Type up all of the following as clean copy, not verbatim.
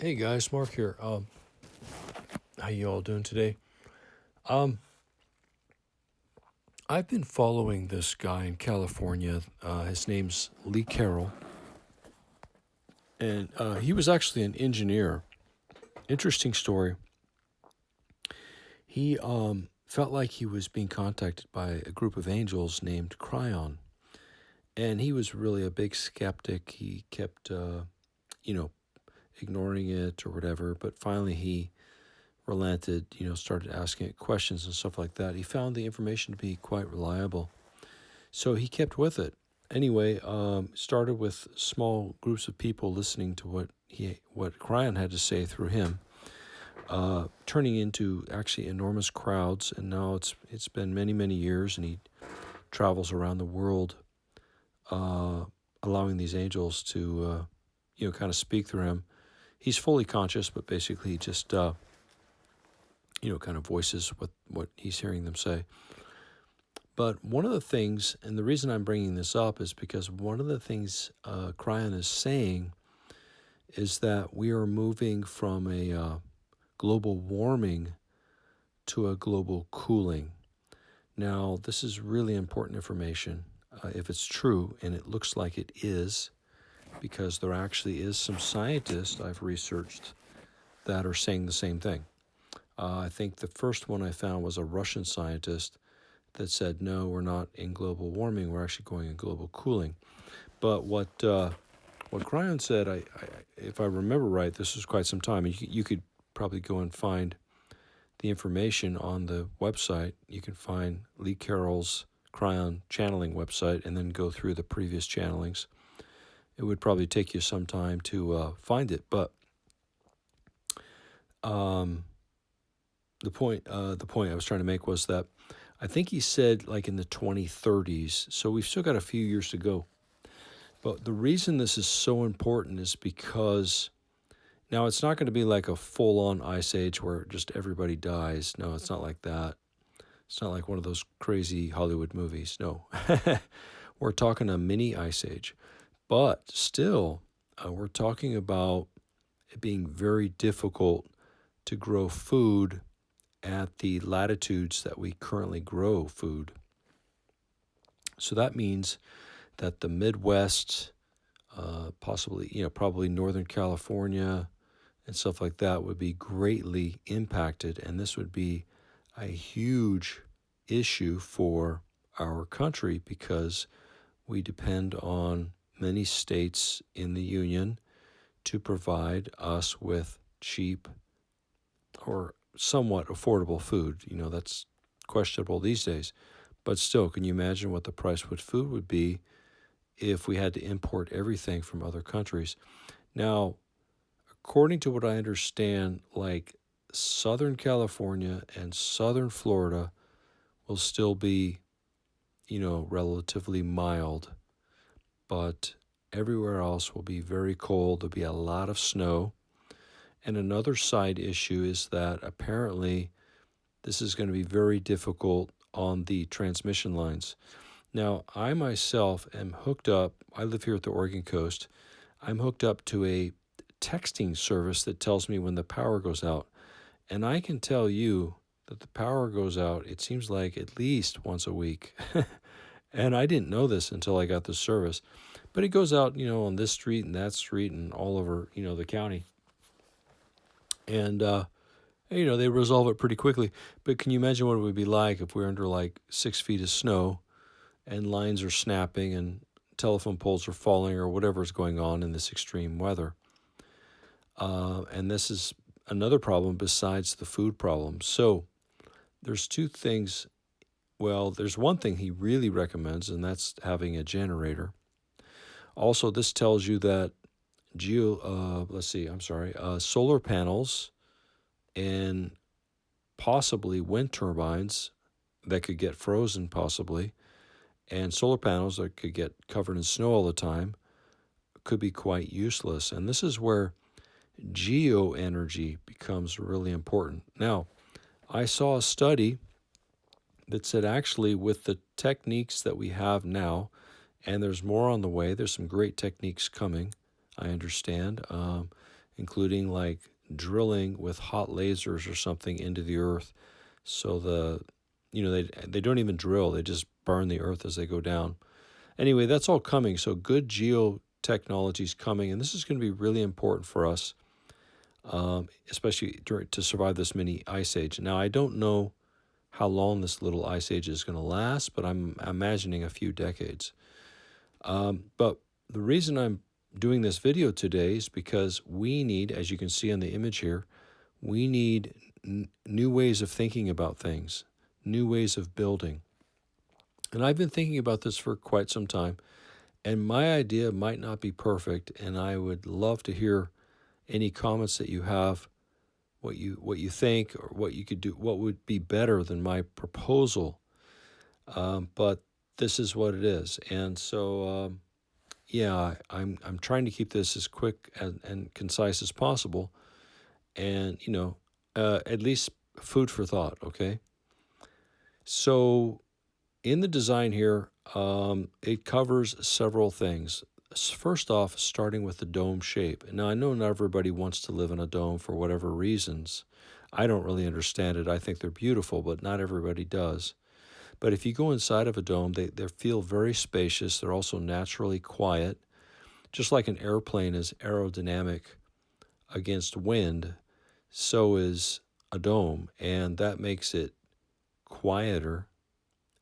Hey guys, Mark here. How you all doing today? Um, I've been following this guy in California. His name's Lee Carroll, and he was actually an engineer. Interesting story. He felt like he was being contacted by a group of angels named Cryon, and he was really a big skeptic. He kept, you know, ignoring it or whatever. But finally, he relented, started asking it questions and stuff like that. He found the information to be quite reliable. So he kept with it. Anyway, started with small groups of people listening to what Cryon had to say through him, turning into actually enormous crowds. And now it's been many years, and he travels around the world, allowing these angels to kind of speak through him. He's fully conscious, but basically just kind of voices what he's hearing them say. But one of the things, and the reason I'm bringing this up is because one of the things Cryon is saying is that we are moving from a global warming to a global cooling. Now, this is really important information if it's true, and it looks like it is, because there actually is some scientists I've researched that are saying the same thing. I think the first one I found was a Russian scientist that said, no, we're not in global warming, we're actually going in global cooling. But what Cryon said, if I remember right, this was quite some time. You could probably go and find the information on the website. You can find Lee Carroll's Cryon channeling website and then go through the previous channelings. It would probably take you some time to find it, but the point I was trying to make was that I think he said like in the 2030s, so we've still got a few years to go. But the reason this is so important is because now it's not going to be like a full-on ice age where just everybody dies. No, it's not like that. It's not like one of those crazy Hollywood movies. No. We're talking a mini ice age. But still, we're talking about it being very difficult to grow food at the latitudes that we currently grow food. So that means that the Midwest, possibly, probably Northern California and stuff like that would be greatly impacted. And this would be a huge issue for our country because we depend on many states in the Union to provide us with cheap or somewhat affordable food. That's questionable these days. But still, can you imagine what the price of food would be if we had to import everything from other countries? Now, according to what I understand, like Southern California and Southern Florida will still be, relatively mild, but everywhere else will be very cold. There'll be a lot of snow. And another side issue is that apparently this is going to be very difficult on the transmission lines. Now, I myself am hooked up. I live here at the Oregon coast. I'm hooked up to a texting service that tells me when the power goes out. And I can tell you that the power goes out, it seems like at least once a week. And I didn't know this until I got this service. But it goes out, on this street and that street and all over, the county. And, they resolve it pretty quickly. But can you imagine what it would be like if we're under like 6 feet of snow and lines are snapping and telephone poles are falling or whatever is going on in this extreme weather? And this is another problem besides the food problem. So there's two things. Well, there's one thing he really recommends, and that's having a generator. Also, this tells you that solar panels and possibly wind turbines that could get frozen possibly, and solar panels that could get covered in snow all the time could be quite useless. And this is where geoenergy becomes really important. Now, I saw a study that said actually with the techniques that we have now, and there's more on the way, there's some great techniques coming, I understand, including like drilling with hot lasers or something into the earth. So they don't even drill; they just burn the earth as they go down. Anyway, that's all coming. So good geotechnology is coming, and this is going to be really important for us, especially to survive this mini ice age. Now, I don't know how long this little ice age is going to last, but I'm imagining a few decades. But the reason I'm doing this video today is because we need, as you can see on the image here, we need new ways of thinking about things, new ways of building. And I've been thinking about this for quite some time, and my idea might not be perfect, and I would love to hear any comments that you have, what you think, or what you could do, what would be better than my proposal. But this is what it is, and so yeah, I'm trying to keep this as quick and concise as possible, and at least food for thought. Okay, so in the design here, it covers several things. First off, starting with the dome shape. Now, I know not everybody wants to live in a dome for whatever reasons. I don't really understand it. I think they're beautiful, but not everybody does. But if you go inside of a dome, they feel very spacious. They're also naturally quiet. Just like an airplane is aerodynamic against wind, so is a dome. And that makes it quieter,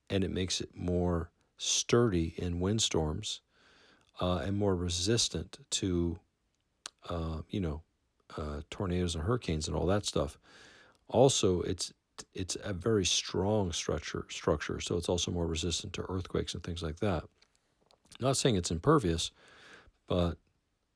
and it makes it more sturdy in windstorms, and more resistant to, tornadoes and hurricanes and all that stuff. Also, it's a very strong structure, so it's also more resistant to earthquakes and things like that. Not saying it's impervious, but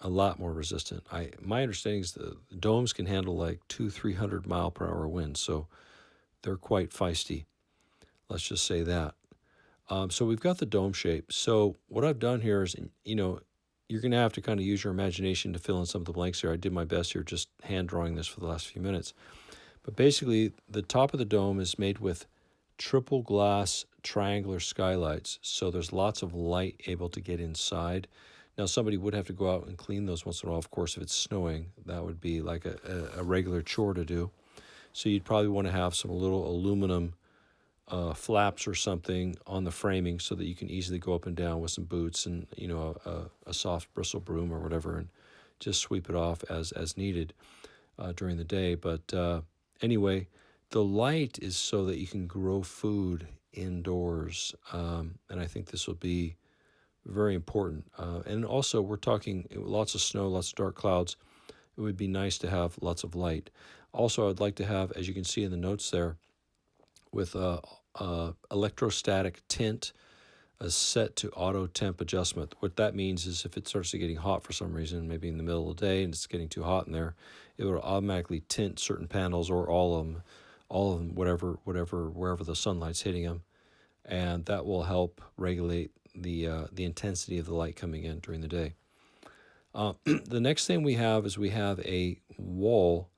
a lot more resistant. My understanding is the domes can handle like 200-300 mile per hour winds, so they're quite feisty. Let's just say that. So we've got the dome shape. So what I've done here is, you're going to have to kind of use your imagination to fill in some of the blanks here. I did my best here just hand drawing this for the last few minutes. But basically, the top of the dome is made with triple glass triangular skylights. So there's lots of light able to get inside. Now, somebody would have to go out and clean those once in a while. Of course, if it's snowing, that would be like a regular chore to do. So you'd probably want to have some little aluminum flaps or something on the framing so that you can easily go up and down with some boots and a soft bristle broom or whatever, and just sweep it off as needed during the day. But anyway, the light is so that you can grow food indoors, and I think this will be very important. And also, we're talking lots of snow, lots of dark clouds. It would be nice to have lots of light. Also, I'd like to have, as you can see in the notes there, with electrostatic tint set to auto temp adjustment. What that means is if it starts to getting hot for some reason, maybe in the middle of the day and it's getting too hot in there, it will automatically tint certain panels or all of them, wherever the sunlight's hitting them, and that will help regulate the intensity of the light coming in during the day. The next thing we have is a wall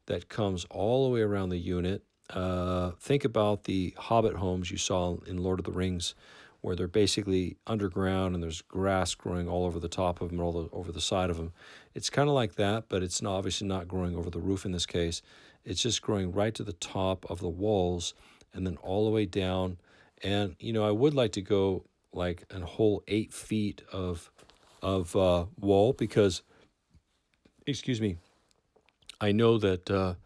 that comes all the way around the unit. Think about the Hobbit homes you saw in Lord of the Rings, where they're basically underground and there's grass growing all over the top of them and over the side of them. It's kind of like that, but it's obviously not growing over the roof in this case. It's just growing right to the top of the walls and then all the way down. And, I would like to go like a whole 8 feet of wall because, excuse me, I know that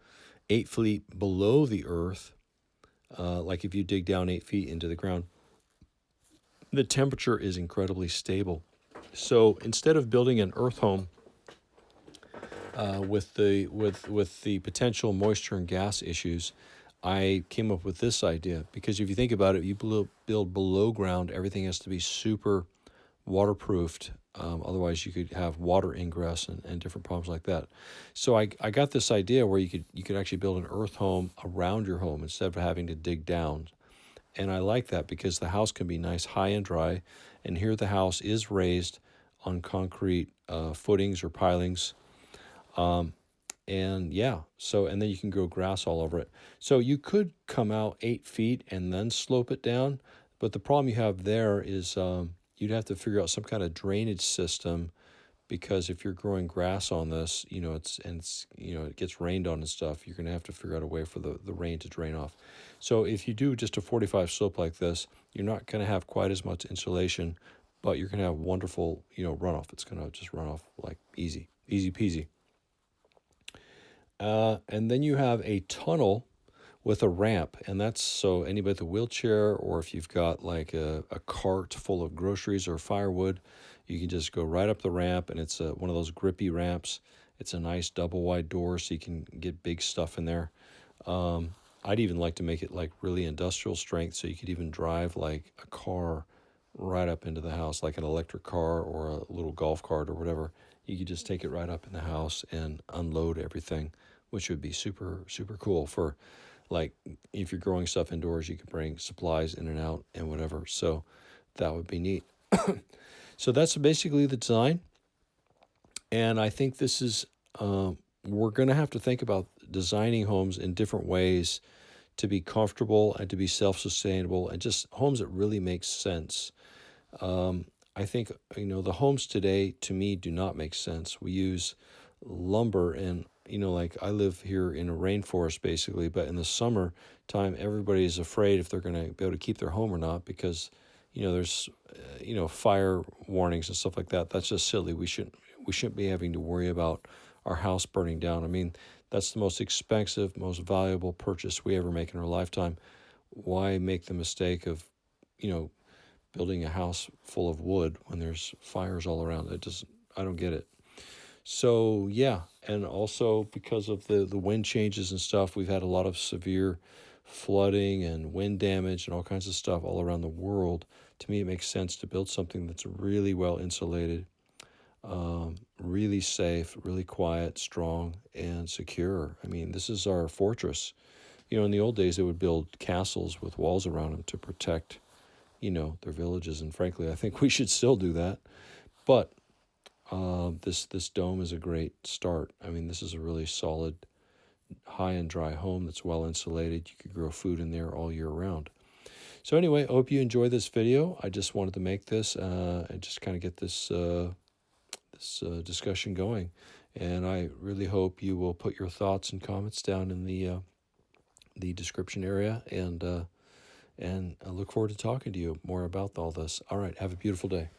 8 feet below the earth, like if you dig down 8 feet into the ground, the temperature is incredibly stable. So instead of building an earth home with the potential moisture and gas issues, I came up with this idea because if you think about it, you build below ground, everything has to be super waterproofed. Otherwise, you could have water ingress and different problems like that. So I got this idea where you could actually build an earth home around your home instead of having to dig down. And I like that because the house can be nice, high and dry. And here the house is raised on concrete footings or pilings. And yeah, and then you can grow grass all over it. So you could come out 8 feet and then slope it down. But the problem you have there is you'd have to figure out some kind of drainage system because if you're growing grass on this, it gets rained on and stuff, you're going to have to figure out a way for the rain to drain off. So if you do just a 45 slope like this, you're not going to have quite as much insulation, but you're going to have wonderful, runoff. It's going to just run off like easy peasy. And then you have a tunnel with a ramp, and that's so anybody with a wheelchair, or if you've got like a cart full of groceries or firewood, you can just go right up the ramp, and it's one of those grippy ramps. It's a nice double wide door, so you can get big stuff in there. I'd even like to make it like really industrial strength, so you could even drive like a car right up into the house, like an electric car or a little golf cart or whatever. You could just take it right up in the house and unload everything, which would be super, super cool for like if you're growing stuff indoors, you can bring supplies in and out and whatever. So that would be neat. So that's basically the design. And I think this is, we're going to have to think about designing homes in different ways to be comfortable and to be self-sustainable and just homes that really make sense. I think, the homes today, to me, do not make sense. We use lumber and, like I live here in a rainforest basically, but in the summer time, everybody is afraid if they're going to be able to keep their home or not because, there's, fire warnings and stuff like that. That's just silly. We shouldn't be having to worry about our house burning down. I mean, that's the most expensive, most valuable purchase we ever make in our lifetime. Why make the mistake of, building a house full of wood when there's fires all around? I don't get it. So yeah, and also because of the wind changes and stuff, we've had a lot of severe flooding and wind damage and all kinds of stuff all around the world. To me, it makes sense to build something that's really well insulated, really safe, really quiet, strong, and secure. I mean, this is our fortress. In the old days, they would build castles with walls around them to protect their villages, and frankly, I think we should still do that. But this dome is a great start. I mean, this is a really solid, high and dry home that's well insulated. You could grow food in there all year round. So anyway, I hope you enjoy this video. I just wanted to make this and just kind of get this discussion going. And I really hope you will put your thoughts and comments down in the description area, and I look forward to talking to you more about all this. All right, have a beautiful day.